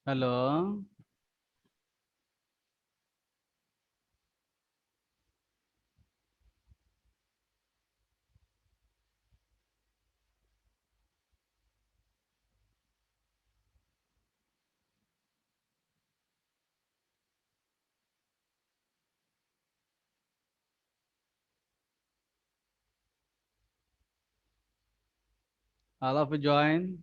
Hello. All of you join.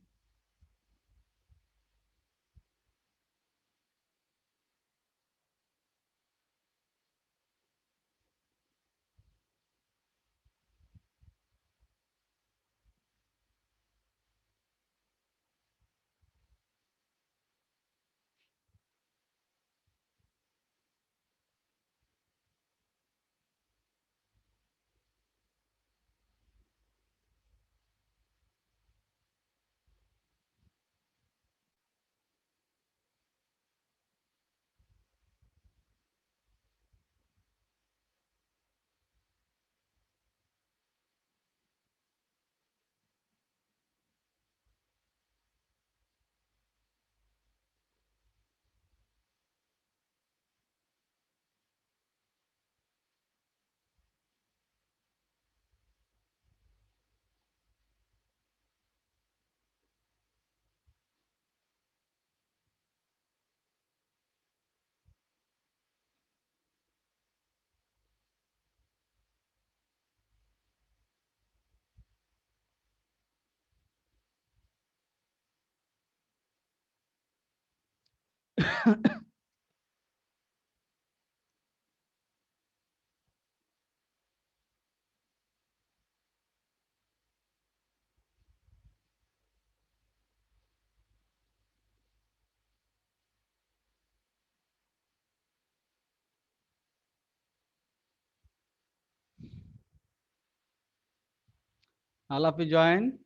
All of you join.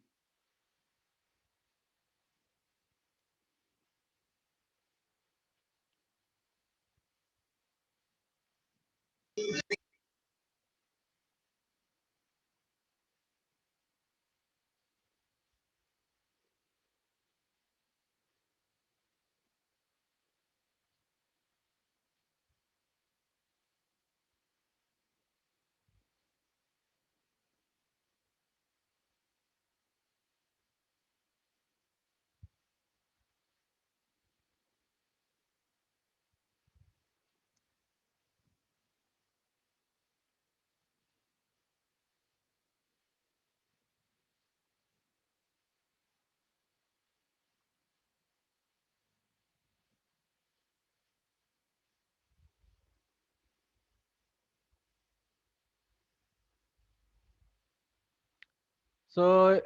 So,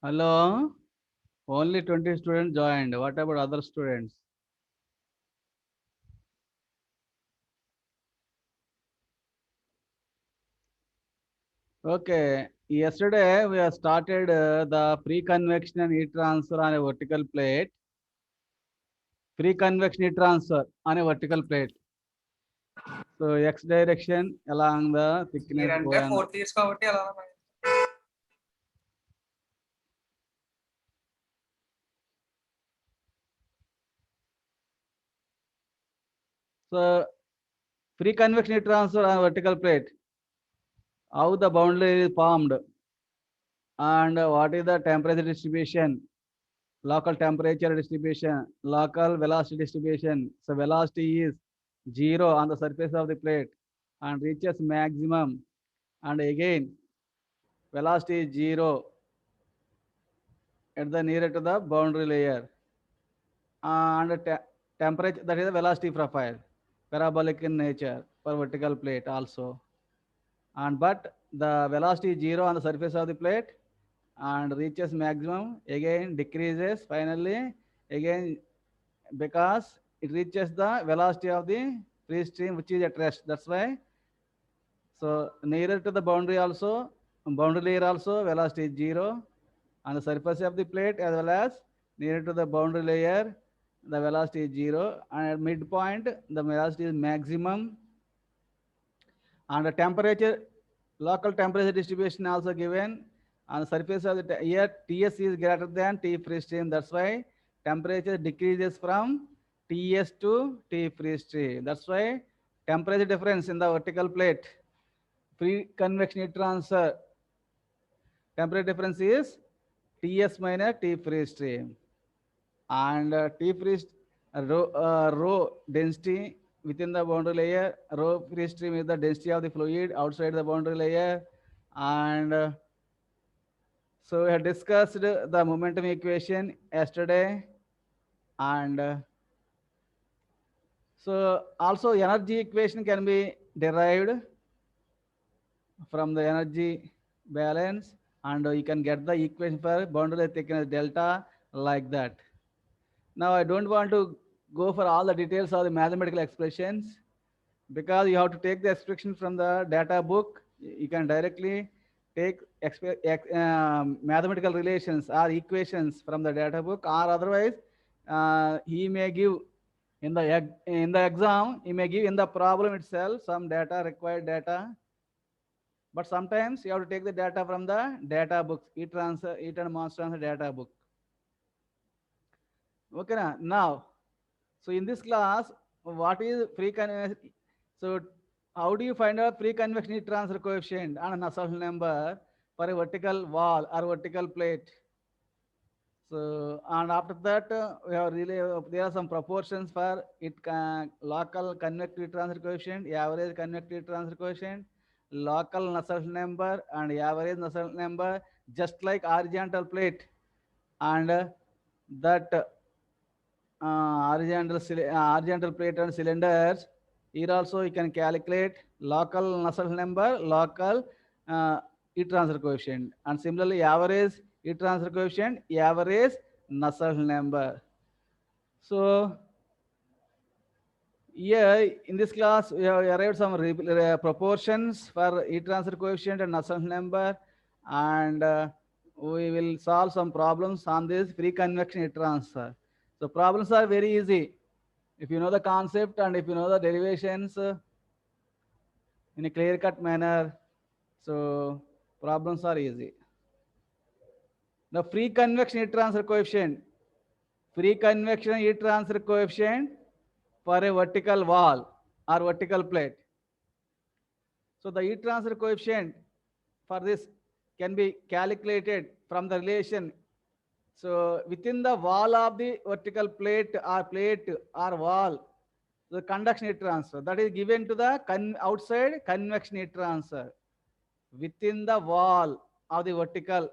hello. Only 20 students joined. What about other students? Okay. Yesterday we have started the free convection and heat transfer on a vertical plate. Free convection heat transfer on a vertical plate. So x direction along the thickness మీరంటే ON. Fourth years కాబట్టి అలా So free convection heat transfer on a vertical plate. How the boundary is formed and what is the temperature distribution, local temperature distribution, local velocity distribution. So velocity is 0 on the surface of the plate and reaches maximum, and again velocity is 0 at the nearer to the boundary layer, and temperature, that is the velocity profile, parabolic in nature for vertical plate also. And but the velocity is 0 on the surface of the plate and reaches maximum, again decreases finally, again because it reaches the velocity of the free stream which is at rest. That's why, so nearer to the boundary also, boundary layer also velocity is 0 on the surface of the plate, as well as nearer to the boundary layer the velocity is 0, and at midpoint the velocity is maximum. And the temperature, local temperature distribution also given. On the surface of the here Ts is greater than T free stream. That's why temperature decreases from Ts to T free stream. That's why temperature difference in the vertical plate, free convection heat transfer, temperature difference is Ts minus T free stream. And T free rho density within the boundary layer, rho free stream is the density of the fluid outside the boundary layer. And so we have discussed the momentum equation yesterday. And so also energy equation can be derived from the energy balance, and you can get the equation for boundary thickness delta like that. Now I don't want to go for all the details of the mathematical expressions, because you have to take the expression from the data book. You can directly take mathematical relations or equations from the data book, or otherwise he may give in the exam, he may give in the problem itself some data, required data. But sometimes you have to take the data from the data books, heat and mass transfer data book. Okay, now, so in this class, what is free convection? So how do you find out free convection heat transfer coefficient and Nusselt number for a vertical wall or vertical plate? So, and after that, we have really, there are some proportions for it, local convective transfer coefficient, average convective transfer coefficient, local Nusselt number, and average Nusselt number, just like horizontal plate. And that horizontal plate and cylinders, here also you can calculate local Nusselt number, local heat transfer coefficient, and similarly average heat transfer coefficient, average Nusselt number. So yeah, in this class we have arrived some proportions for heat transfer coefficient and Nusselt number, and we will solve some problems on this free convection heat transfer. So problems are very easy if you know the concept and if you know the derivations in a clear-cut manner. So problems are easy. The free convection heat transfer coefficient, free convection heat transfer coefficient for a vertical wall or vertical plate. So the heat transfer coefficient for this can be calculated from the relation. So within the wall of the vertical plate or wall, the conduction heat transfer that is given to the outside convection heat transfer within the wall of the vertical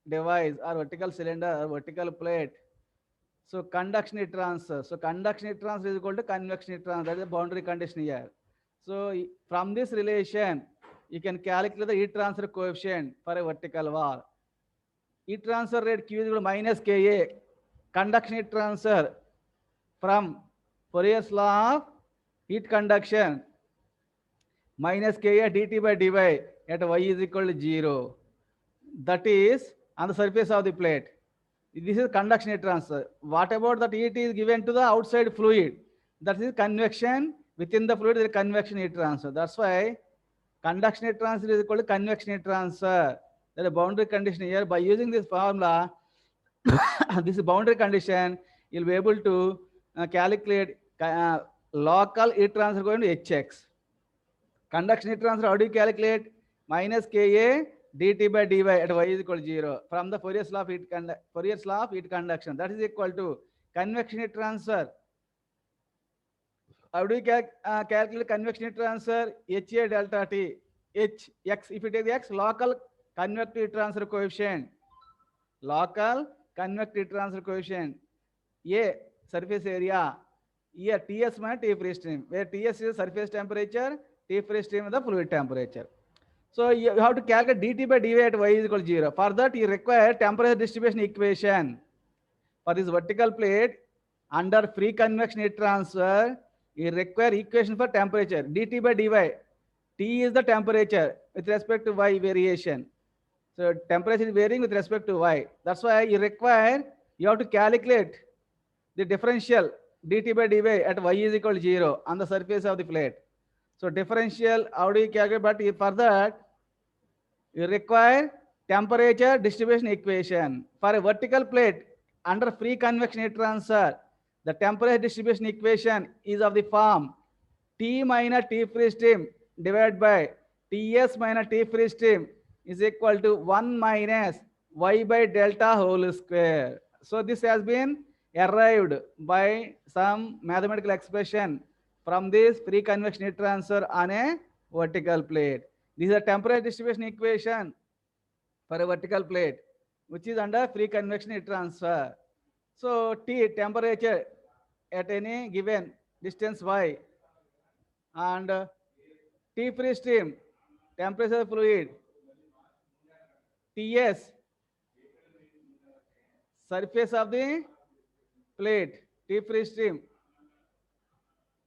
device or vertical cylinder or vertical plate. So conduction heat transfer. So conduction heat transfer is equal to convection heat transfer. That is the boundary condition here. So from this relation, you can calculate the heat transfer coefficient for a vertical wall. Heat transfer rate Q is equal to minus Ka. Conduction heat transfer from Fourier's law of heat conduction minus Ka dt by dy at y is equal to 0. That is on the surface of the plate. This is conduction heat transfer. What about that heat is given to the outside fluid? That is convection. Within the fluid, there is convection heat transfer. That's why conduction heat transfer is equal to convection heat transfer. That is a boundary condition here. By using this formula, this boundary condition, you'll be able to calculate local heat transfer going to Hx. Conduction heat transfer, how do you calculate? Minus Ka dt by dy at y is equal to 0 from the Fourier's law of heat conduction. That is equal to convection heat transfer. How do you calculate convection heat transfer? HA delta T. H x, if you take the x, local convective heat transfer coefficient. Local convective heat transfer coefficient. A, surface area. Here Ts minus T free stream, where Ts is surface temperature, T free stream is the fluid temperature. So you have to calculate dt by dy at y is equal to 0. For that, you require temperature distribution equation. For this vertical plate, under free convection heat transfer, you require equation for temperature. dt by dy. T is the temperature with respect to y variation. So temperature is varying with respect to y. That's why you have to calculate the differential dt by dy at y is equal to 0 on the surface of the plate. So differential, how do you calculate? But for that, you require temperature distribution equation. For a vertical plate under free convection heat transfer, the temperature distribution equation is of the form T minus T free steam divided by Ts minus T free steam is equal to 1 minus Y by delta whole square. So this has been arrived by some mathematical expression from this free convection heat transfer on a vertical plate. This is a temperature distribution equation for a vertical plate, which is under free convection heat transfer. So T temperature at any given distance y, and T free stream temperature of fluid, Ts surface of the plate, T free stream,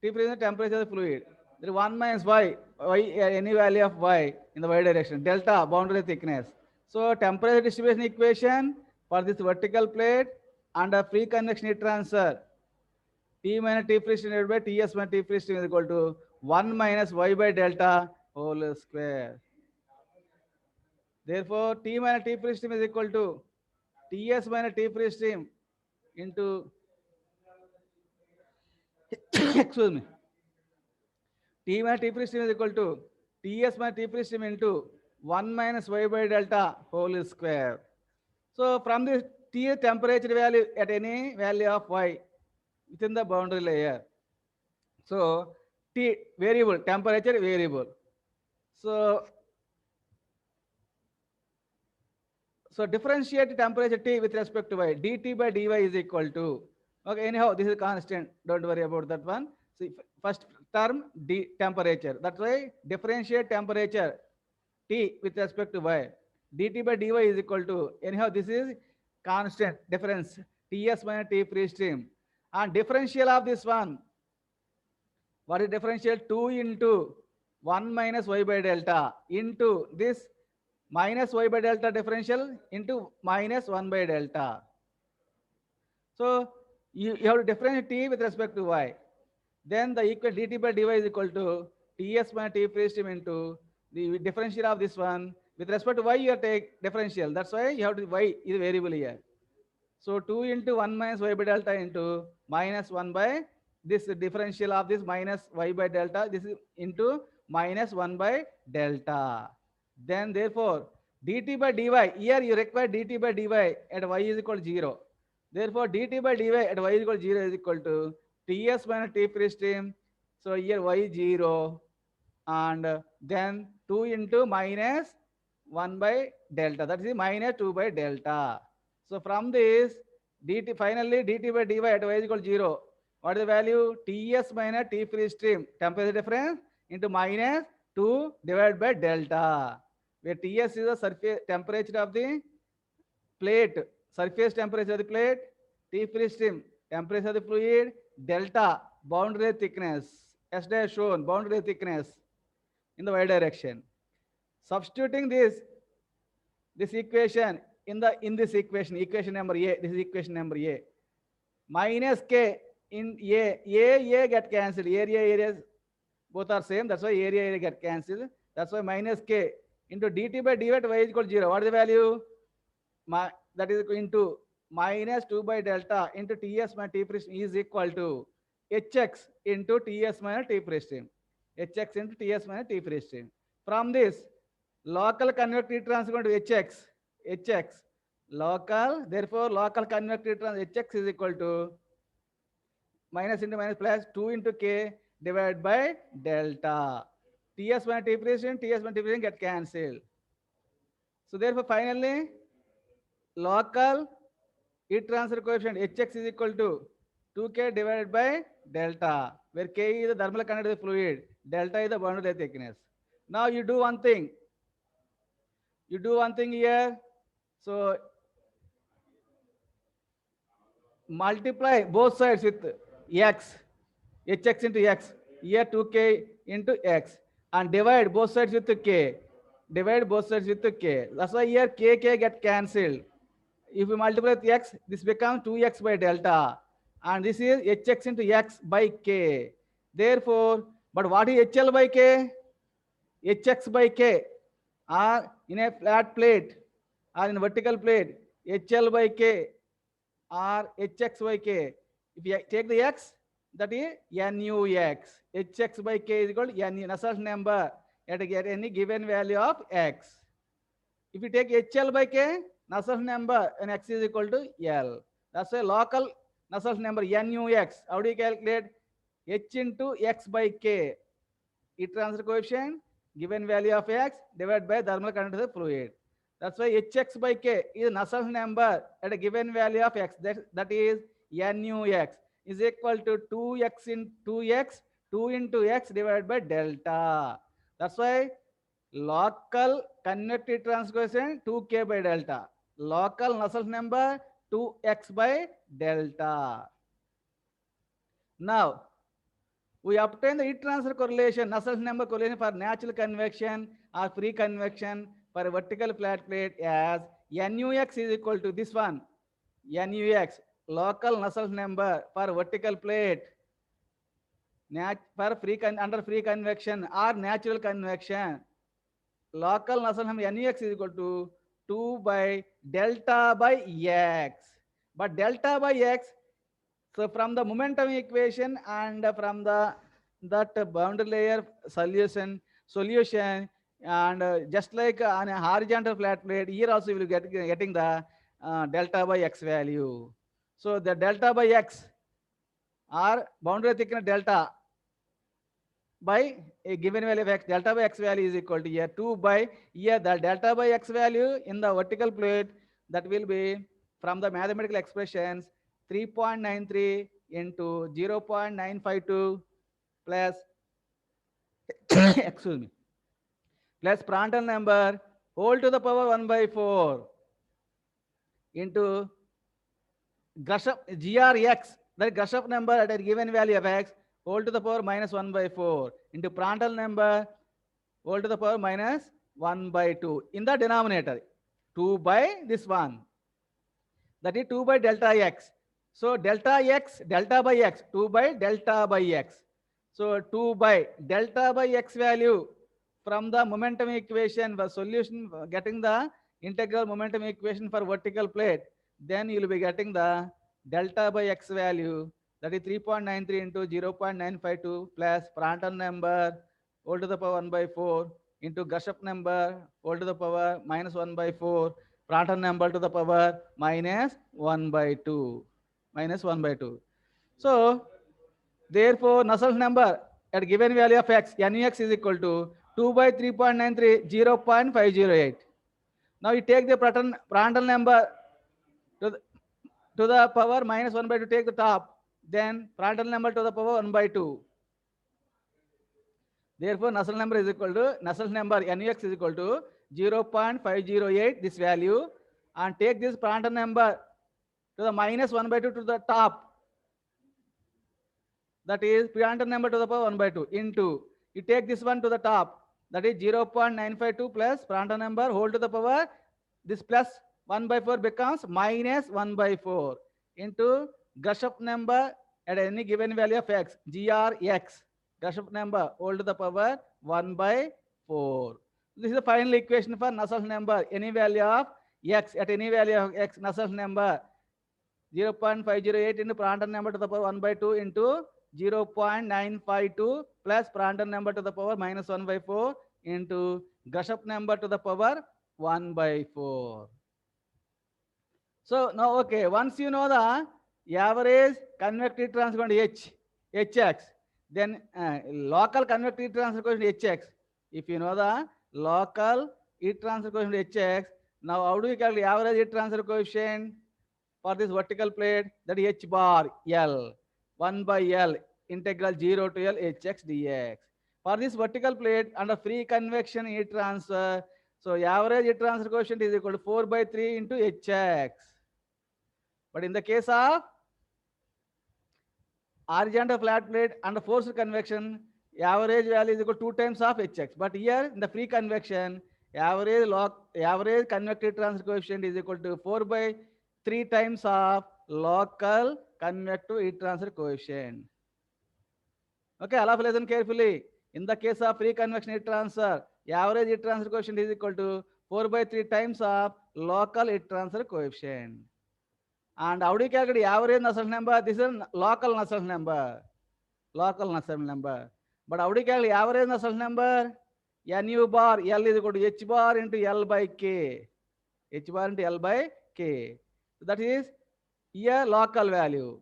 T free is the temperature of the fluid. There is 1 minus y any value of y in the y direction, delta boundary thickness. So temperature distribution equation for this vertical plate under free convection heat transfer, T minus T free stream divided by Ts minus T free stream is equal to 1 minus y by delta whole square. Therefore, T minus T free stream is equal to Ts minus T free stream into excuse me, T minus T free stream is equal to Ts minus T free stream into 1 minus y by delta whole square. So from this T temperature value at any value of y within the boundary layer. So T variable, temperature variable. So differentiate temperature T with respect to y. dt by dy is equal to, okay, anyhow, this is constant. Don't worry about that one. See, first term, temperature. That's why differentiate temperature T with respect to y. dt by dy is equal to, anyhow, this is constant difference, Ts minus T free stream. And differential of this one, what is differential? 2 into 1 minus y by delta into this minus y by delta differential into minus 1 by delta. So you have to differentiate T with respect to y. Then the equation dt by dy is equal to Ts minus T free stream into the differential of this one. With respect to y, you have to take differential. That's why you have to, y is variable here. So 2 into 1 minus y by delta into minus 1 by this differential of this minus y by delta. This is into minus 1 by delta. Then therefore dt by dy, here you require dt by dy at y is equal to 0. Therefore dt by dy at y is equal to 0 is equal to Ts minus T free stream. So here y is 0 and then 2 into minus 1 by delta. That is minus 2 by delta. So from this dt, finally dt by dy at y is equal to 0. What is the value? Ts minus T free stream temperature difference into minus 2 divided by delta, where Ts is the surface temperature of the plate, surface temperature of the plate, T free stream temperature of the fluid, delta boundary thickness, as dash shown, boundary thickness in the y direction. Substituting this equation in this equation number A, this is equation number A, minus k in A get cancelled, areas both are same, that's why area get cancelled. That's why minus k into dt by dy at y is equal to 0. What is the value? That is into minus 2 by delta into Ts minus T free stream is equal to Hx into Ts minus T free stream. Hx into Ts minus T free stream. From this, local convective heat transfer to Hx, local, therefore local convective heat transfer Hx is equal to minus into minus plus 2 into k divided by delta. Ts minus T free stream, Ts minus T free stream get cancelled. So therefore finally, local heat transfer coefficient Hx is equal to 2k divided by delta, where k is the thermal conductivity of the fluid, delta is the boundary thickness. Now you do one thing. You do one thing here. So multiply both sides with x, Hx into x, here 2k into x, and divide both sides with k. Divide both sides with k. That's why here k get cancelled. If you multiply with x, this becomes 2x by delta. And this is Hx into x by k. Therefore, but what is HL by k? Hx by k. In a flat plate, or in vertical plate HL by K or Hx by K. If you take the x, that is NUX. Hx by K is equal to NU, Nusselt number at any given value of x. If you take HL by K, Nusselt number and x is equal to L. That's a local Nusselt number NUX. How do you calculate? H into x by K. Heat transfer coefficient given value of x divided by thermal conductivity of the fluid. That's why Hx by K is Nusselt number at a given value of x. That is NUX is equal to 2x in 2x, 2 into x divided by delta. That's why local convective transfer coefficient 2k by delta. Local Nusselt number 2x by delta. Now, we obtain the heat transfer correlation, Nusselt number correlation for natural convection or free convection for a vertical flat plate as NUX is equal to this one, NUX, local Nusselt number for vertical plate for under free convection or natural convection. Local Nusselt number NUX is equal to 2 by delta by x. But delta by x, so from the momentum equation and from that boundary layer solution, and just like on a horizontal flat plate, here also you will getting the delta by x value. So the delta by x or boundary thickness delta by a given value of x, delta by x value is equal to here 2 by here the delta by x value in the vertical plate, that will be from the mathematical expressions 3.93 into 0.952 plus excuse me, plus Prandtl number whole to the power 1 by 4 into Grashof GRX, that Grashof number at a given value of x whole to the power minus 1 by 4 into Prandtl number whole to the power minus 1 by 2 in the denominator, 2 by this one, that is 2 by delta x. So delta x, delta by x, 2 by delta by x. So 2 by delta by x value from the momentum equation for solution, getting the integral momentum equation for vertical plate, then you will be getting the delta by x value, that is 3.93 into 0.952 plus Prandtl number whole to the power 1 by 4 into Grashof number whole to the power minus 1 by 4, Prandtl number to the power minus 1 by 2, minus 1 by 2. So therefore, Nusselt number at given value of x, NUX is equal to 2 by 3.93, 0.508. Now you take the Prandtl number to the power minus 1 by 2, take the top, then Prandtl number to the power 1 by 2. Therefore, Nusselt number is equal to, Nusselt number NUX is equal to 0.508, this value, and take this Prandtl number to the minus 1 by 2 to the top, that is Prandtl number to the power 1 by 2 into, you take this one to the top, that is 0.952 plus Prandtl number whole to the power, this plus 1 by 4 becomes minus 1 by 4 into Grashof number at any given value of x, GRX, Grashof number whole to the power 1 by 4. This is the final equation for Nusselt number, any value of x, at any value of x, Nusselt number 0.508 into Prandtl number to the power 1 by 2 into 0.952 plus Prandtl number to the power minus 1 by 4 into Grashof number to the power 1 by 4. So now, okay, once you know the average convective transfer coefficient Hx, then local convective transfer coefficient Hx. If you know the local heat transfer coefficient Hx, now how do you calculate average heat transfer coefficient for this vertical plate? That is H bar L, 1 by L, integral 0 to L Hx dx. For this vertical plate under free convection heat transfer, so average heat transfer coefficient is equal to 4 by 3 into Hx. But in the case of horizontal flat plate under forced convection, average value is equal to 2 times of Hx. But here in the free convection, average convective transfer coefficient is equal to 4 by 3 times of local convective heat transfer coefficient. Okay, all of listen carefully. In the case of free convection heat transfer, average heat transfer coefficient is equal to 4 by 3 times of local heat transfer coefficient. And how do you calculate average Nusselt number? This is local Nusselt number. Local Nusselt number. But how do you calculate average Nusselt number? Nu bar L is equal to H bar into L by K. H bar into L by K. So that is here local value.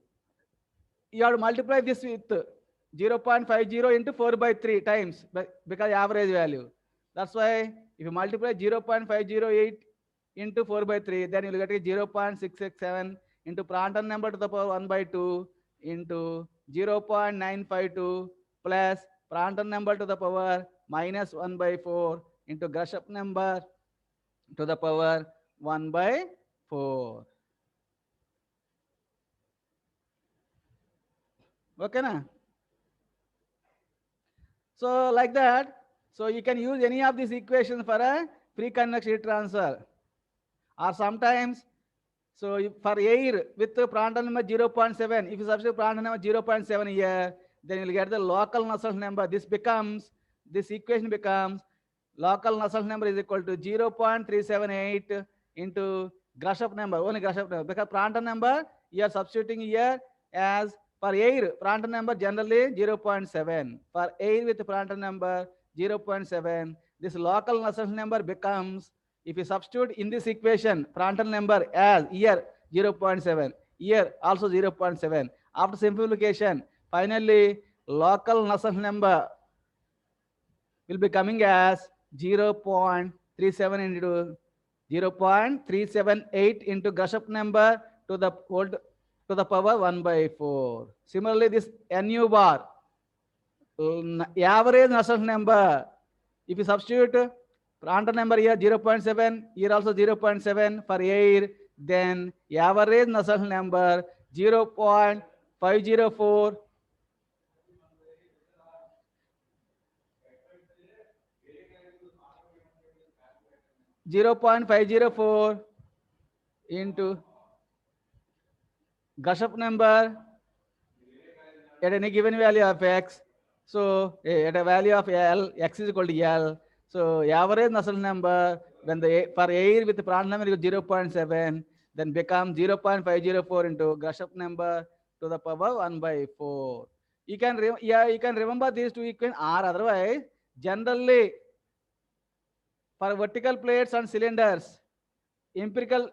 You have to multiply this with 0.50 into 4 by 3 times because average value. That's why if you multiply 0.508 into 4 by 3, then you will get 0.667 into Prandtl number to the power 1 by 2 into 0.952 plus Prandtl number to the power minus 1 by 4 into Grashof number to the power 1 by 4. Okay, na? So like that, so you can use any of these equations for a free convection heat transfer. Or sometimes, so for air with the Prandtl number 0.7, if you substitute Prandtl number 0.7 here, then you'll get the local Nusselt number. This equation becomes local Nusselt number is equal to 0.378 into Grashof number, only Grashof number. Because Prandtl number, you are substituting here as for air, Prandtl number generally 0.7. For air with Prandtl number 0.7, this local Nusselt number becomes, if you substitute in this equation, Prandtl number as here 0.7, here also 0.7. After simplification, finally local Nusselt number will be coming as 0.37 into 0.378 into Grashof number to the power 1 by 4. Similarly, this Nu bar, average Nusselt number, if you substitute Prandtl number here 0.7, here also 0.7 for air, then average Nusselt number 0.504 0.504 into Grashof number at any given value of x. So at a value of L, x is equal to L. So average Nusselt number when for air with the Prandtl number is 0.7, then becomes 0.504 into Grashof number to the power 1 by 4. You can remember these two equations, or otherwise generally for vertical plates and cylinders, empirical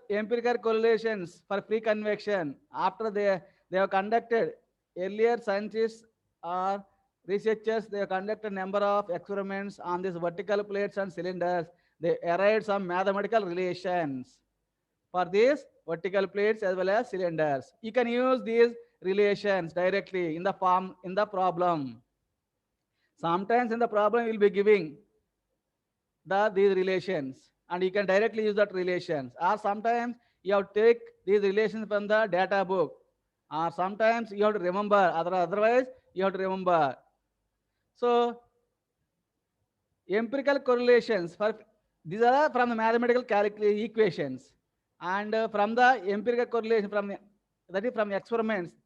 correlations for free convection after they have conducted, earlier scientists or researchers, they have conducted number of experiments on these vertical plates and cylinders. They arrived some mathematical relations for these vertical plates as well as cylinders. You can use these relations directly in the problem. Sometimes in the problem will be giving these relations, and you can directly use that relations, or sometimes you have to take these relations from the data book, or sometimes you have to remember, otherwise you have to remember. So empirical correlations, for these are from the mathematical equations, and from the empirical correlation that is from experiments,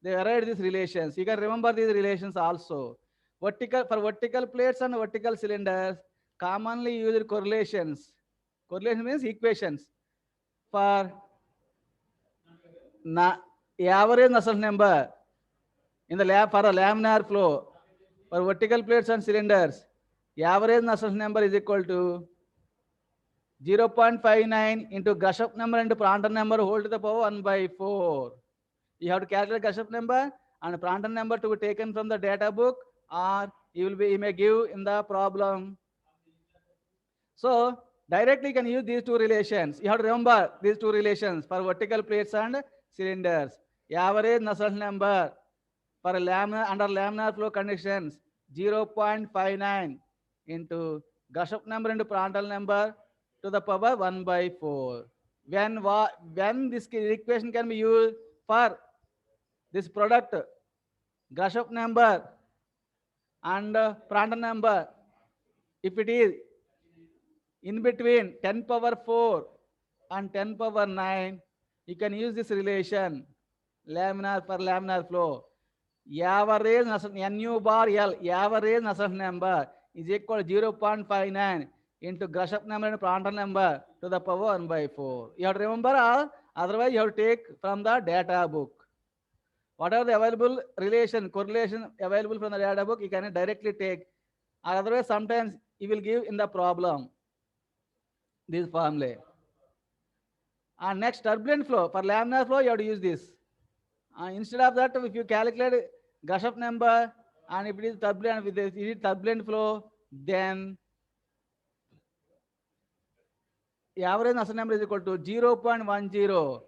they arrived these relations. You can remember these relations also. For vertical plates and vertical cylinders, commonly used correlations. Correlation means equations for average Nusselt number in the lab for a laminar flow. For vertical plates and cylinders, average Nusselt number is equal to 0.59 into Grashof number into Prandtl number whole to the power 1 by 4. You have to calculate Grashof number and Prandtl number to be taken from the data book, or you may give in the problem. So directly you can use these two relations. You have to remember these two relations for vertical plates and cylinders. Average Nusselt number for a under laminar flow conditions 0.59 into Grashof number into Prandtl number to the power 1 by 4. When this equation can be used for this product, Grashof number and Prandtl number, if it is in between 10 power 4 and 10 power 9, you can use this relation, laminar for laminar flow. Average Nu bar L, average Nusselt number is equal to 0.59. into Grashof number and Prandtl number to the power 1 by 4. You have to remember all, otherwise you have to take from the data book. What are the available correlation available from the data book, you can directly take. Otherwise, sometimes you will give in the problem, this formula. And next, turbulent flow. For laminar flow, you have to use this. Instead of that, if you calculate Grashof number, and if it is turbulent, with it is turbulent flow, then the average Nusselt number is equal to 0.10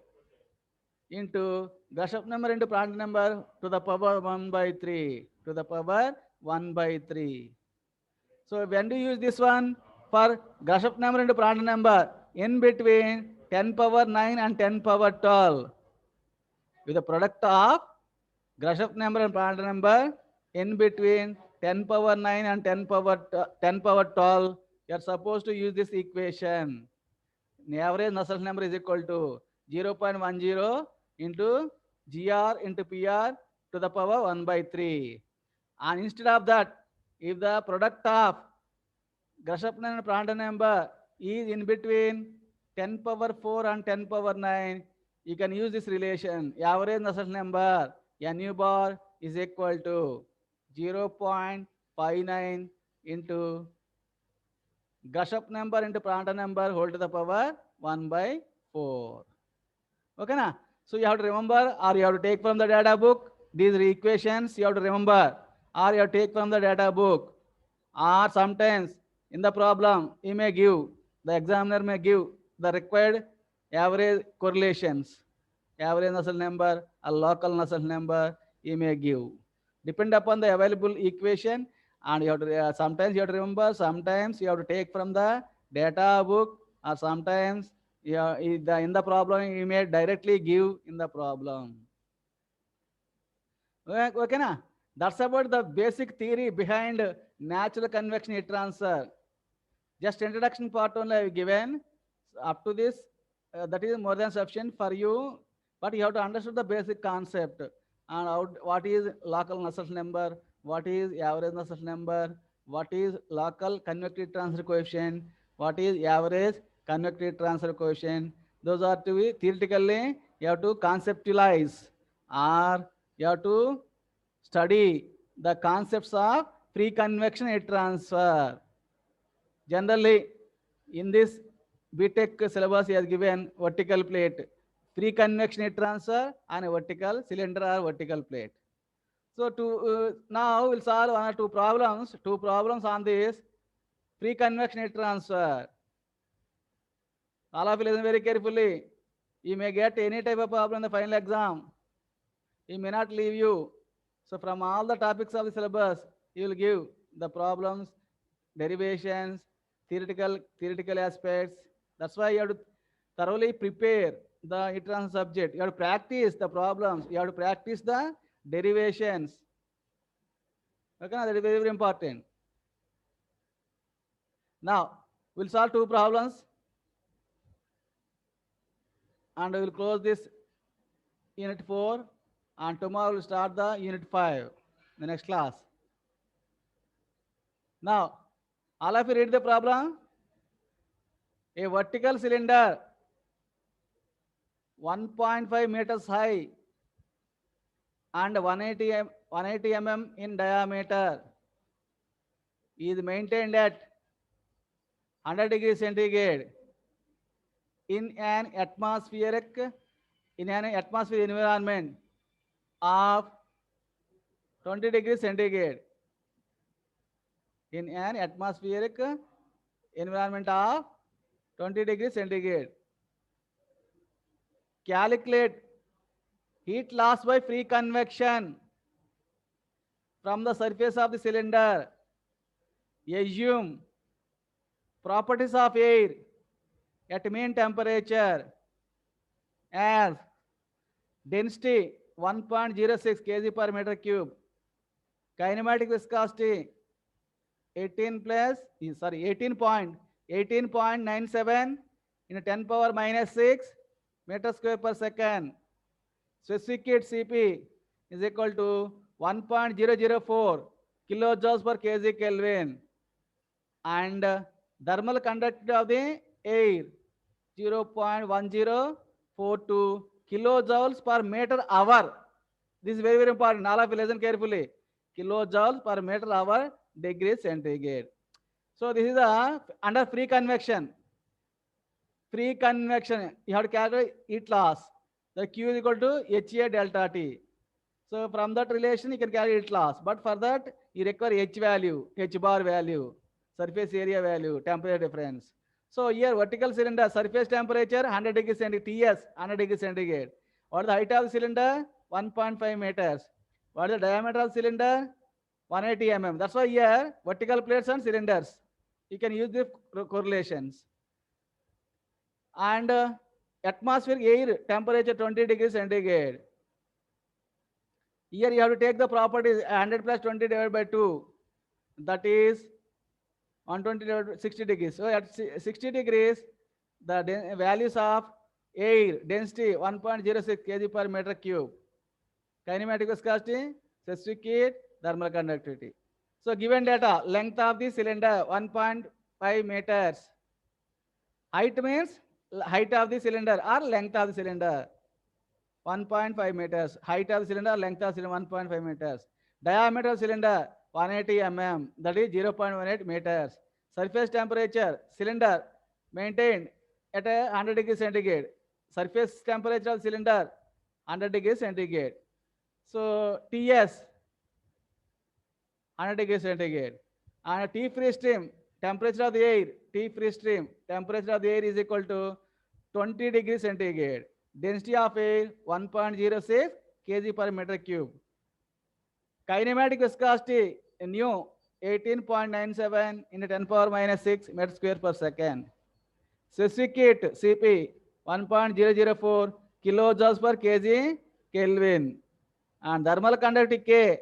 into Grashof number into Prandtl number to the power 1 by 3. To the power 1 by 3. So when do you use this one? For Grashof number into Prandtl number in between 10 power 9 and 10 power 12. With the product of Grashof number and Prandtl number in between 10 power 9 and 10 power 12, you are supposed to use this equation. The average Nusselt number is equal to 0.10 into GR into PR to the power 1 by 3. And instead of that, if the product of Grashof number and Prandtl number is in between 10 power 4 and 10 power 9, you can use this relation. Average Nusselt number Nu bar is equal to 0.59 into Grashof number into Prandtl number whole to the power 1 by 4. Okay, na? So you have to remember, or you have to take from the data book. These equations you have to remember, or you have to take from the data book. Or sometimes in the problem, the examiner may give the required average correlations, average Nusselt number, a local Nusselt number, he may give. Depend upon the available equation, and you have to, sometimes you have to remember, sometimes you have to take from the data book, or sometimes in the problem, you may directly give in the problem. Okay, na? That's about the basic theory behind natural convection heat transfer. Just introduction part only I have given. Up to this, that is more than sufficient for you, but you have to understand the basic concept and what is local Nusselt number, what is average Nusselt number, what is local convective transfer coefficient, what is average convective transfer coefficient. Those are to be theoretically you have to conceptualize, or you have to study the concepts of free convection heat transfer. Generally, in this BTech syllabus, he has given vertical plate, free convection heat transfer, and a vertical cylinder or vertical plate. So now we'll solve one or two problems on this free convection heat transfer. All of you listen very carefully. You may get any type of problem in the final exam. He may not leave you. So from all the topics of the syllabus, he will give the problems, derivations, theoretical aspects. That's why you have to thoroughly prepare the heat transfer subject. You have to practice the problems. You have to practice the derivations. Okay, that is very, very important. Now, we'll solve two problems. And we will close this unit 4. And tomorrow we'll start the unit 5, the next class. Now, all of you read the problem. A vertical cylinder 1.5 meters high and 180 mm in diameter is maintained at 100 degrees centigrade in an atmospheric environment of 20 degrees centigrade. In an atmospheric environment of 20 degrees centigrade. Calculate heat loss by free convection from the surface of the cylinder. Assume properties of air at mean temperature as density 1.06 kg per meter cube, kinematic viscosity 18.97 in 10 power minus 6 meter square per second. Specific heat Cp is equal to 1.004 kilojoules per kg Kelvin, and Thermal conductivity of the air 0.1042 kilojoules per meter hour. This is very, very important. All of you listen carefully. Kilojoules per meter hour degree centigrade. So this is under free convection. Free convection, you have to calculate heat loss. The Q is equal to HA delta T. So from that relation, you can calculate heat loss. But for that, you require H value, H bar value, surface area value, temperature difference. So here, vertical cylinder, surface temperature 100 degrees centigrade, TS 100 degrees centigrade. What is the height of the cylinder? 1.5 meters. What is the diameter of the cylinder? 180 mm. That's why here, vertical plates and cylinders. You can use the correlations. And atmospheric air temperature 20 degrees centigrade. Here you have to take the properties 100 plus 20 divided by 2. That is 120 divided by 60 degrees. So at 60 degrees, the values of air density 1.06 kg per meter cube. Kinematic viscosity, specific heat, thermal conductivity. So given data, length of the cylinder 1.5 meters. Height means height of the cylinder or length of the cylinder. 1.5 meters. Height of the cylinder, length of the cylinder 1.5 meters. Diameter of cylinder 180 mm, that is 0.18 meters. Surface temperature, cylinder maintained at 100 degrees centigrade. Surface temperature of cylinder 100 degrees centigrade. So TS 100 degrees centigrade. And T free stream, temperature of the air, T free stream, temperature of the air is equal to 20 degrees centigrade. Density of air 1.06 kg per meter cube. Kinematic viscosity nu 18.97 into 10 power minus 6 meter square per second. Specific heat Cp 1.004 kilojoules per kg Kelvin. And thermal conductivity K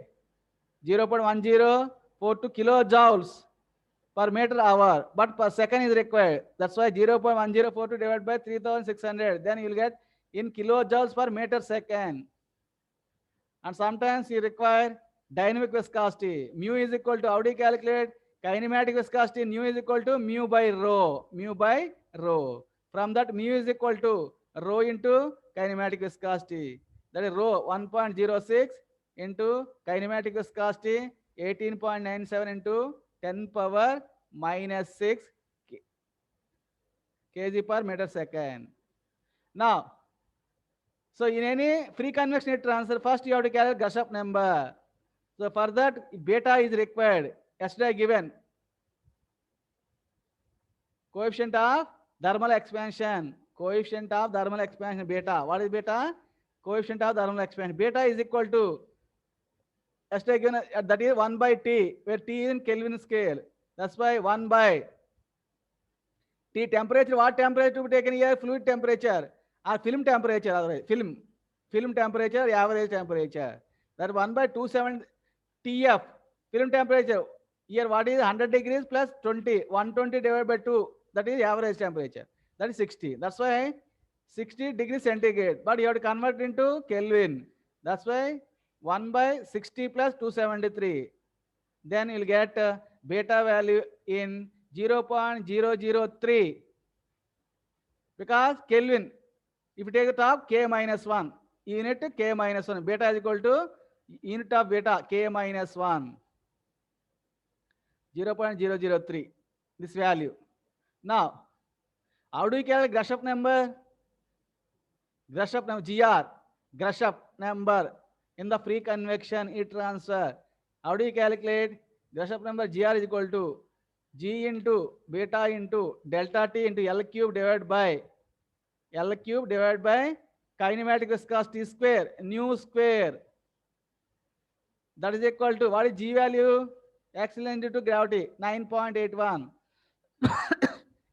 0.1042 kilojoules per meter hour, but per second is required. That's why 0.1042 divided by 3600. Then you will get in kilojoules per meter second. And sometimes you require dynamic viscosity. Mu is equal to, how do you calculate? Kinematic viscosity, mu is equal to mu by rho. Mu by rho. From that, mu is equal to rho into kinematic viscosity. That is rho 1.06 into kinematic viscosity 18.97 into 10 power minus 6 kg per meter second. Now, so in any free convection heat transfer, first you have to calculate Grashof number. So for that, beta is required. Yesterday given. Coefficient of thermal expansion. Coefficient of thermal expansion, beta. What is beta? Coefficient of thermal expansion. Beta is equal to, yesterday given, that is 1 by T, where T is in Kelvin scale. That's why 1 by T temperature. What temperature to be taken here? Fluid temperature or film temperature. Otherwise, film temperature, average temperature. That 1 by 27 TF film temperature. Here what is 100 degrees plus 20, 120 divided by 2. That is average temperature. That is 60. That's why 60 degrees centigrade. But you have to convert into Kelvin. That's why 1 by 60 plus 273. Then you'll get beta value in 0.003. Because Kelvin, if you take the top, K minus 1. Unit K minus 1. Beta is equal to unit of beta, K minus 1. 0.003. This value. Now, how do you calculate Grashof number? Grashof number, GR. Grashof number in the free convection heat transfer. How do you calculate? Grashof number GR is equal to G into beta into delta T into L cube divided by kinematic viscosity square, nu square. That is equal to, what is G value? Acceleration due to gravity, 9.81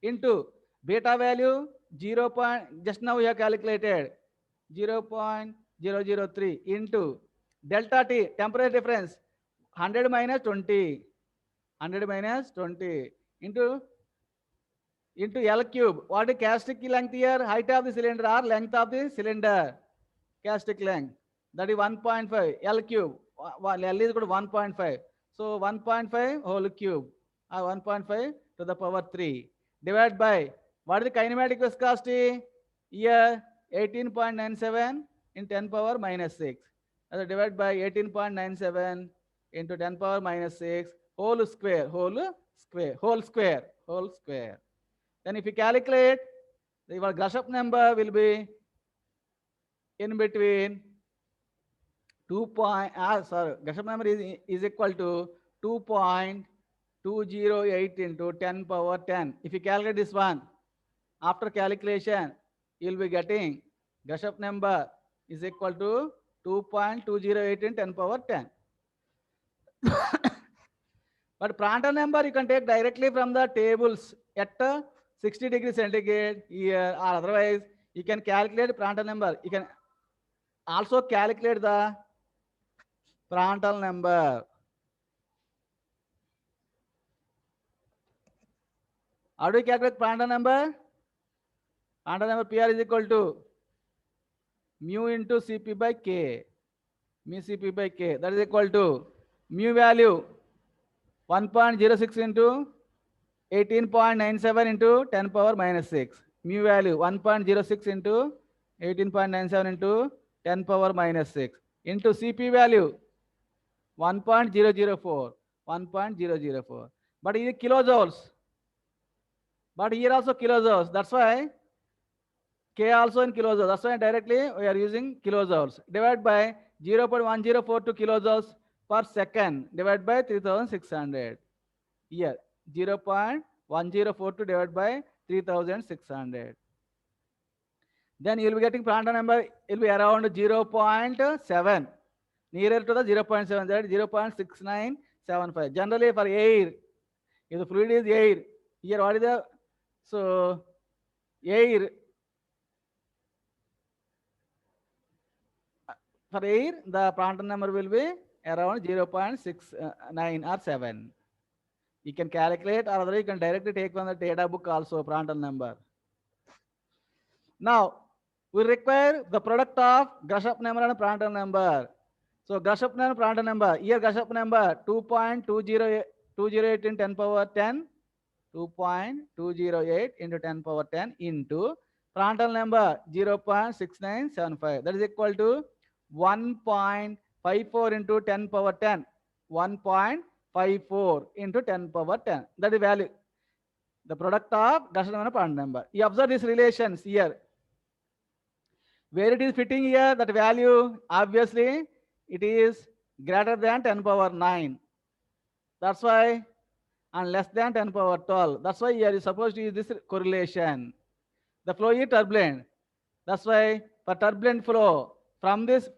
into beta value 0. Just now we have calculated 0.003 into delta T, temperature difference 100 minus 20 into L cube. What is characteristic length here? Height of the cylinder or length of the cylinder. Characteristic length. That is 1.5 L cube. L is equal to 1.5. So 1.5 whole cube. 1.5 to the power 3 divided by, what is the kinematic viscosity? Here 18.97 in 10 power minus 6. That's divided by 18.97 into 10 power minus 6 whole square, whole square. Then if you calculate, your Grashof number will be in between 2 point, Grashof number is equal to 2.208 into 10 power 10. If you calculate this one, after calculation, you'll be getting Grashof number is equal to 2.208 in 10 power 10. But Prandtl number you can take directly from the tables at 60 degrees centigrade here, or otherwise you can calculate Prandtl number. You can also calculate the Prandtl number. How do you calculate Prandtl number? Prandtl number PR is equal to mu into Cp by K. Mu Cp by K. That is equal to mu value 1.06 into 18.97 into 10 power minus 6. Mu value 1.06 into 18.97 into 10 power minus 6 into Cp value 1.004. 1.004. But it is kilojoules. But here also kilojoules. That's why K also in kilojoules. That's why directly we are using kilojoules. Divided by 0.1042 kilojoules per second. Divided by 3600. Here 0.1042 divided by 3600. Then you will be getting Prandtl number, it will be around 0.7, nearer to the 0.7, that is 0.6975. Generally for air, if the fluid is air, here what is the, so air, for air, the Prandtl number will be around 0.69 or 7. You can calculate, or otherwise you can directly take from the data book also Prandtl number. Now, we require the product of Grashof number and Prandtl number. So Grashof number, Prandtl number. Here Grashof number 2.208 in 10 power 10, 2.208 into 10 power 10 into Prandtl number 0.6975. That is equal to 1.54 into 10 power 10. 1.54 into 10 power 10. That is value. The product of Grashof number and Prandtl number. You observe these relations here. Where it is fitting here, that value, obviously, it is greater than 10 power 9. That's why, and less than 10 power 12. That's why here you are supposed to use this correlation. The flow is turbulent. That's why for turbulent flow, from this,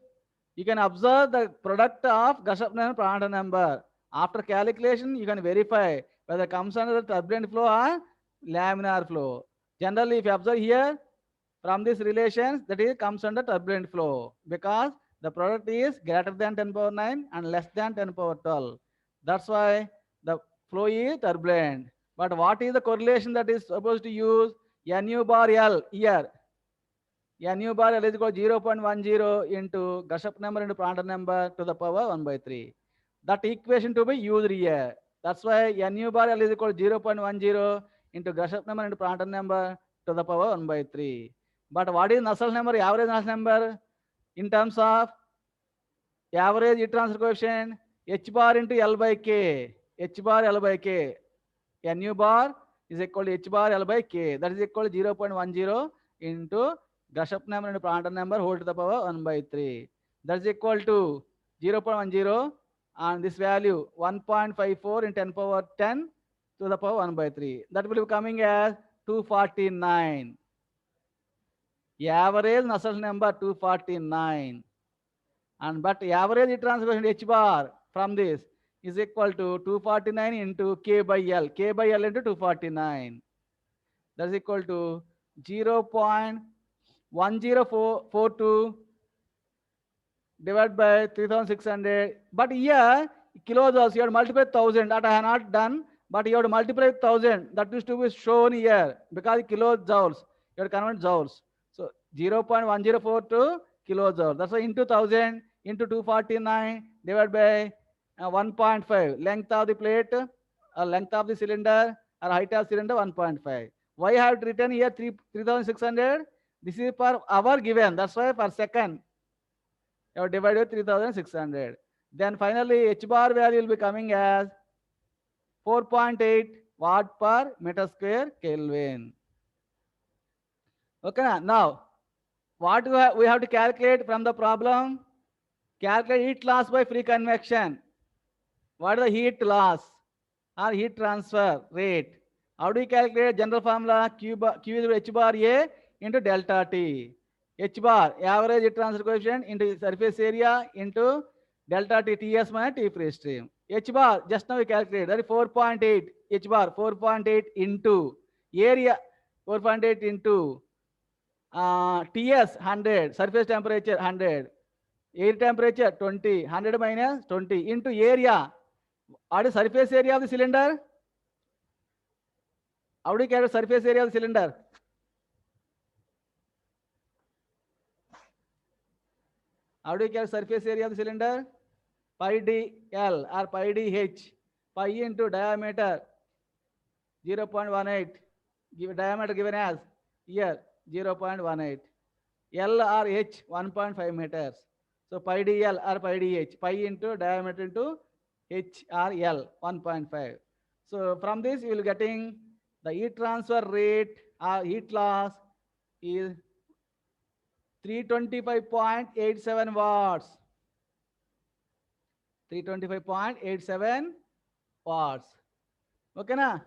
you can observe the product of Grashof number and Prandtl number. After calculation, you can verify whether it comes under the turbulent flow or laminar flow. Generally, if you observe here, from these relations, that is comes under turbulent flow because the product is greater than 10 power 9 and less than 10 power 12. That's why the flow is turbulent. But what is the correlation that is supposed to use? Nu bar L here. Nu bar L is equal to 0.10 into Grashof number into Prandtl number to the power 1 by 3. That equation to be used here. That's why Nu bar L is equal to 0.10 into Grashof number into Prandtl number to the power 1 by 3. But what is Nusselt number, average Nusselt number in terms of average heat transfer coefficient? H bar into L by K. H bar L by K. Nu bar is equal to H bar L by K. That is equal to 0.10 into Grashof number into Prandtl number whole to the power 1 by 3. That is equal to 0.10 and this value 1.54 in 10 power 10 to the power 1 by 3. That will be coming as 249. Average Nusselt number 249. And but average heat transfer coefficient H bar from this is equal to 249 into K by L. K by L into 249. That is equal to 0.1042 divided by 3600. But here kilojoules you have to multiply 1000. That I have not done. But you have to multiply 1000. That is to be shown here because kilojoules. You have to convert joules. So 0.1042 kilojoules. That's why into 1000 into 249 divided by 1.5. Length of the plate length of the cylinder or height of cylinder 1.5. Why I have written here 3600? This is per hour given. That's why per second you have divided with 3600. Then finally H bar value will be coming as 4.8 watt per meter square Kelvin. Okay, now what we have to calculate from the problem? Calculate heat loss by free convection. What is the heat loss or heat transfer rate? How do you calculate? General formula Q is H bar A into delta T. H bar, average heat transfer coefficient into surface area into delta T, Ts minus T free stream. H bar, just now we calculate, that is 4.8. H bar, 4.8 into area, 4.8 into Ts 100, surface temperature 100, air temperature 20, 100 minus 20 into area. What is surface area of the cylinder? How do you calculate surface area of the cylinder? How do you calculate surface area of the cylinder? Pi dl or pi dh, pi into diameter 0.18, give diameter given as here 0.18, L or h 1.5 meters. So pi dl or pi dh, pi into diameter into h or L 1.5. So from this you will getting the heat transfer rate or heat loss is 325.87 watts. 325.87 watts. Okay na?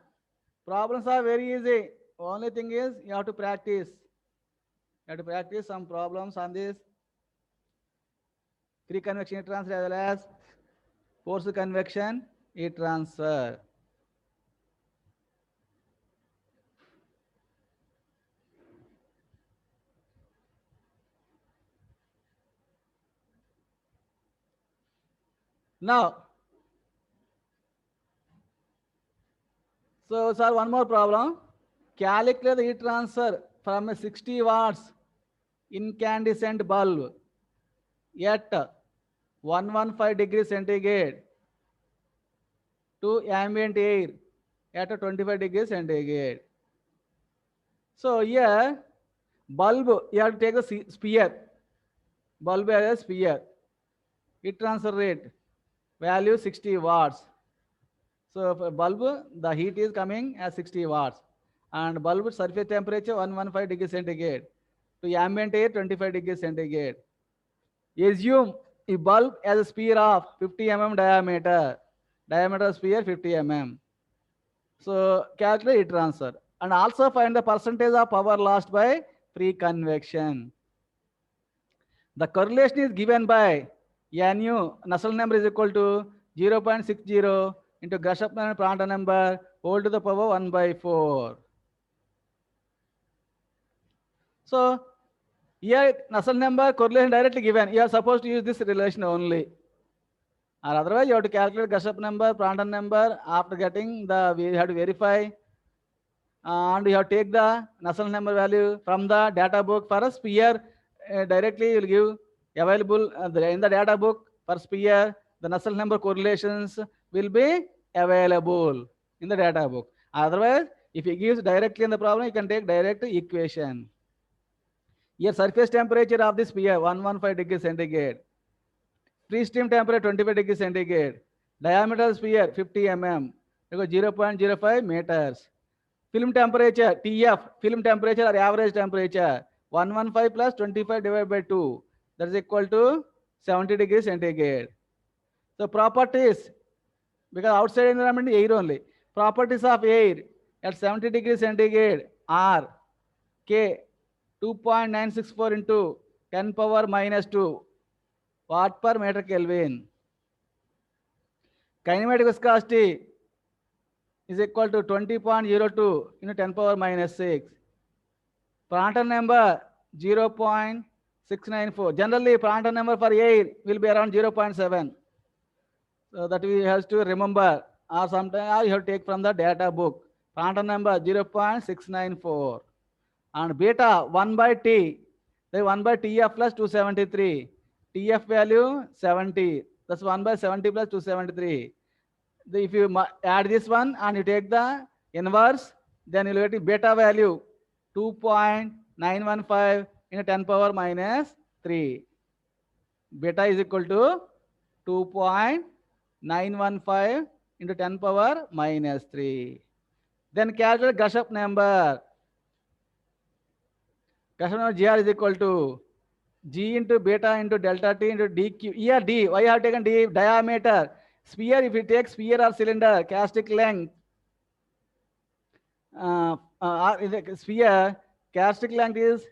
Problems are very easy. Only thing is you have to practice. You have to practice some problems on this free convection heat transfer as well as forced convection heat transfer. Now, so sir, one more problem. Calculate the heat transfer from a 60 watts incandescent bulb at 115 degrees centigrade to ambient air at 25 degrees centigrade. So here, bulb, you have to take the sphere. Bulb as a sphere. Heat transfer rate, value 60 watts. So for bulb, the heat is coming as 60 watts. And bulb surface temperature 115 degrees centigrade. To ambient air 25 degrees centigrade. Assume a bulb as a sphere of 50 mm diameter. Diameter of sphere 50 mm. So calculate heat transfer. And also find the percentage of power lost by free convection. The correlation is given by Nu, Nusselt number is equal to 0.60 into Grashof Prandtl number whole to the power 1/4. So here Nusselt number correlation directly given. You are supposed to use this relation only. Or otherwise you have to calculate Grashof number, Prandtl number. After getting the, we have to verify. And you have to take the Nusselt number value from the data book for a sphere. Directly you will give available in the data book for sphere. The Nusselt number correlations will be available in the data book. Otherwise, if it gives directly in the problem, you can take direct equation. Here surface temperature of the sphere 115 degrees centigrade. Free stream temperature 25 degrees centigrade. Diameter of sphere 50 mm. 0.05 meters. Film temperature TF, film temperature or average temperature 115 plus 25 divided by 2, that is equal to 70 degrees centigrade. So properties, because outside environment is air only. Properties of air at 70 degrees centigrade are K 2.964 into 10 power minus 2 watt per meter Kelvin. Kinematic viscosity is equal to 20.02 into 10 power minus 6. Prandtl number 0.694. Generally, Prandtl number for air will be around 0.7. So that we have to remember, or sometimes you have to take from the data book. Prandtl number 0.694. And beta 1 by T, the 1 by TF plus 273. TF value 70. That's 1 by 70 plus 273. If you add this one and you take the inverse, then you will get beta value 2.915 into 10 power minus 3. Beta is equal to 2.915 into 10 power minus 3. Then calculate Grashof number. Grashof number GR is equal to G into beta into delta T into dq. Here D, why I have taken D? Diameter. Sphere, if you take sphere or cylinder, characteristic length, is a sphere, characteristic length is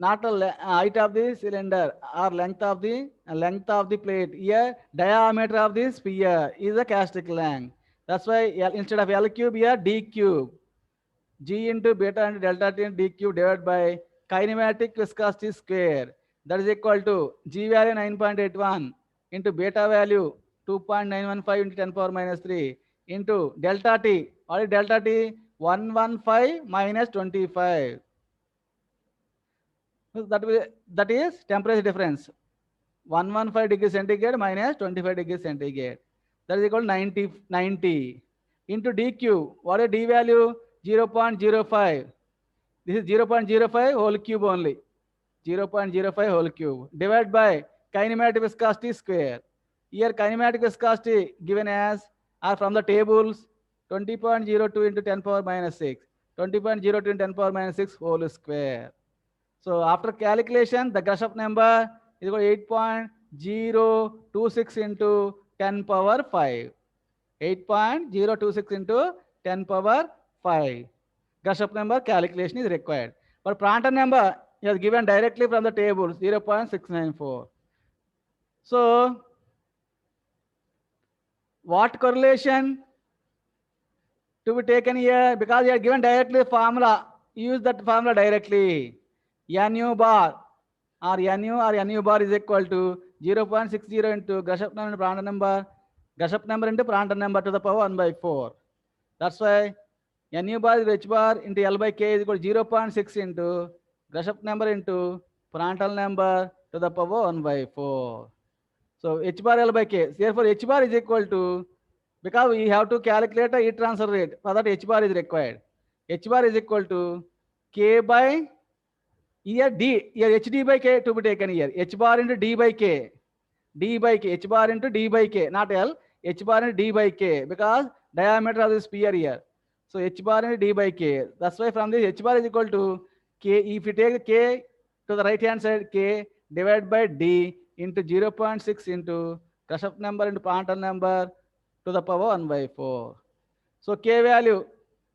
not the height of the cylinder or length of the plate. Here, diameter of the sphere is a characteristic length. That's why instead of L cube, here D cube. G into beta and delta T and D cube divided by kinematic viscosity square. That is equal to G value 9.81 into beta value 2.915 into 10 power minus 3 into delta T. What is delta T? 115 minus 25. So that is temperature difference. 115 degrees centigrade minus 25 degrees centigrade. That is equal to 90 into dq. What is d value? 0.05. This is 0.05 whole cube only. 0.05 whole cube. Divided by kinematic viscosity square. Here kinematic viscosity given as are from the tables 20.02 into 10 power minus 6. 20.02 into 10 power minus 6 whole square. So after calculation, the Grashof number is equal to 8.026 into 10 power 5. 8.026 into 10 power 5. Grashof number calculation is required. But Prandtl number is given directly from the table 0.694. So what correlation to be taken here? Because you are given directly formula, use that formula directly. Nu bar or Nu bar is equal to 0.60 into Grashof number into Prandtl number. Grashof number into Prandtl number to the power 1 by 4. That's why Nu bar is H bar into L by K is equal to 0.6 into Grashof number into Prandtl number to the power 1 by 4. So H bar L by K. Therefore, H bar is equal to, because we have to calculate a heat transfer rate, for that H bar is required. H bar is equal to K by, here D, here HD by K to be taken here. H bar into D by K. D by K, H bar into D by K, not L. H bar into D by K, because diameter of the sphere here. So H bar into D by K. That's why from this H bar is equal to K. If you take K to the right hand side, K divided by D into 0.6 into Grashof number into Prandtl number to the power 1 by 4. So K value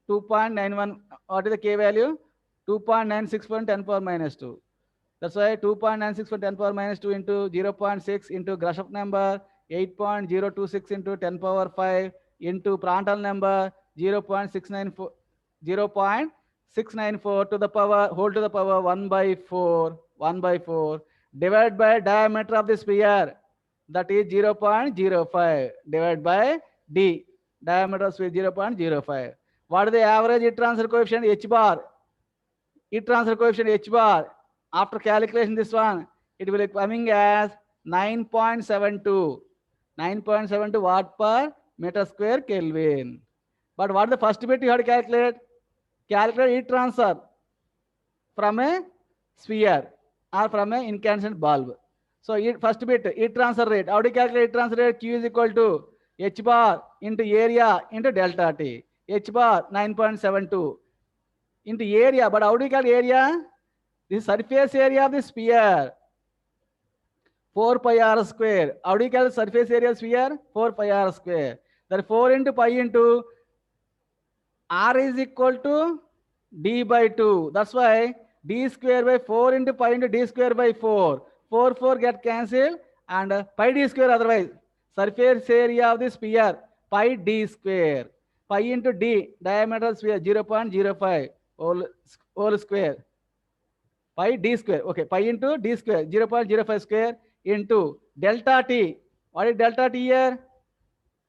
2.91. What is the K value? 2.96 into 10 power minus 2. That's why 2.96 for 10 power minus 2 into 0.6 into Grashof number 8.026 into 10 power 5 into Prandtl number 0.694 to the power whole to the power 1 by 4 divided by diameter of the sphere, that is 0.05 divided by D, diameter of sphere 0.05. What is the average heat transfer coefficient? H bar. Heat transfer coefficient H bar, after calculation this one, it will be coming as 9.72. 9.72 watt per meter square Kelvin. But what is the first bit you have to calculate? Calculate heat transfer from a sphere or from an incandescent bulb. So first bit, heat transfer rate. How do you calculate heat transfer rate? Q is equal to H bar into area into delta T. H bar 9.72 into area. But how do you calculate area? The surface area of the sphere, 4 pi r square. How do you calculate surface area of sphere? 4 pi r square. That 4 into pi into r is equal to d by 2. That's why d square by 4 into pi into d square by 4. 4 get cancelled and pi d square otherwise. Surface area of the sphere, pi d square. Pi into d, diameter of sphere 0.05 whole square. Pi d square. Okay, pi into d square 0.05 square into delta t. What is delta t here?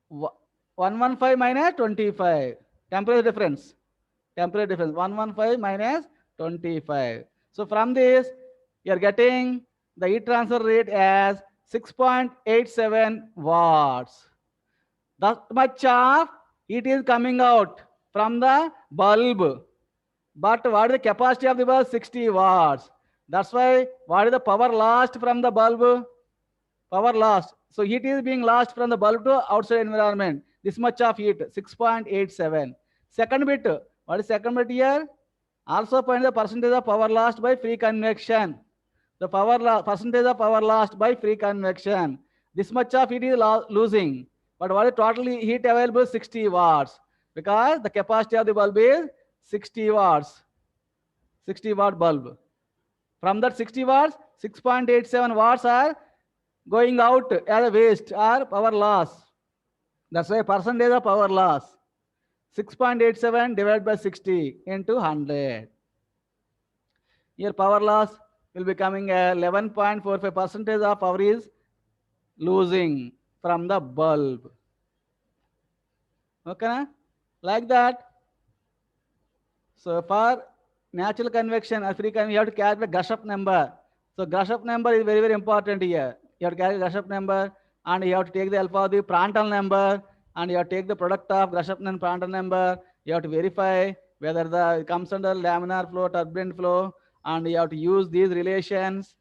115 minus 25. Temperature difference. 115 minus 25. So from this, you are getting the heat transfer rate as 6.87 watts. That much of heat is coming out from the bulb. But what is the capacity of the bulb? 60 watts. That's why what is the power lost from the bulb? Power lost. So heat is being lost from the bulb to outside environment. This much of heat, 6.87. Second bit, what is second bit here? Also find the percentage of power lost by free convection. The percentage of power lost by free convection. This much of heat is losing. But what is total heat available? 60 watts. Because the capacity of the bulb is 60 watts. 60-watt bulb. From that 60 watts, 6.87 watts are going out as a waste or power loss. That's why percentage of power loss. 6.87 divided by 60 into 100. Here power loss will be coming 11.45 percentage of power is losing from the bulb. Okay, like that. So for natural convection or free convection, you have to calculate Grashof number. So Grashof number is very, very important here. You have to calculate Grashof number, and you have to take the alpha of the Prandtl number, and you have to take the product of Grashof and Prandtl number. You have to verify whether it comes under laminar flow, turbulent flow, and you have to use these relations.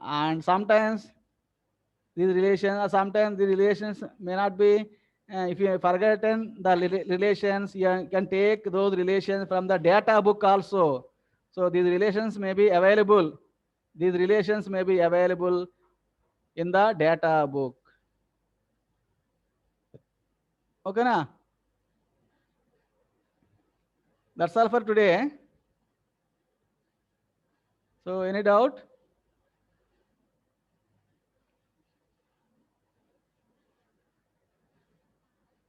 And sometimes these relations, or sometimes the relations may not be. If you have forgotten the relations, you can take those relations from the data book also. So these relations may be available. These relations may be available in the data book. Okay, na? That's all for today. So any doubt?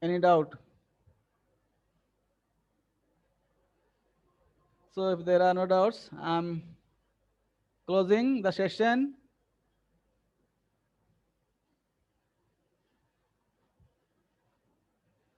Any doubt? So if there are no doubts, I'm closing the session.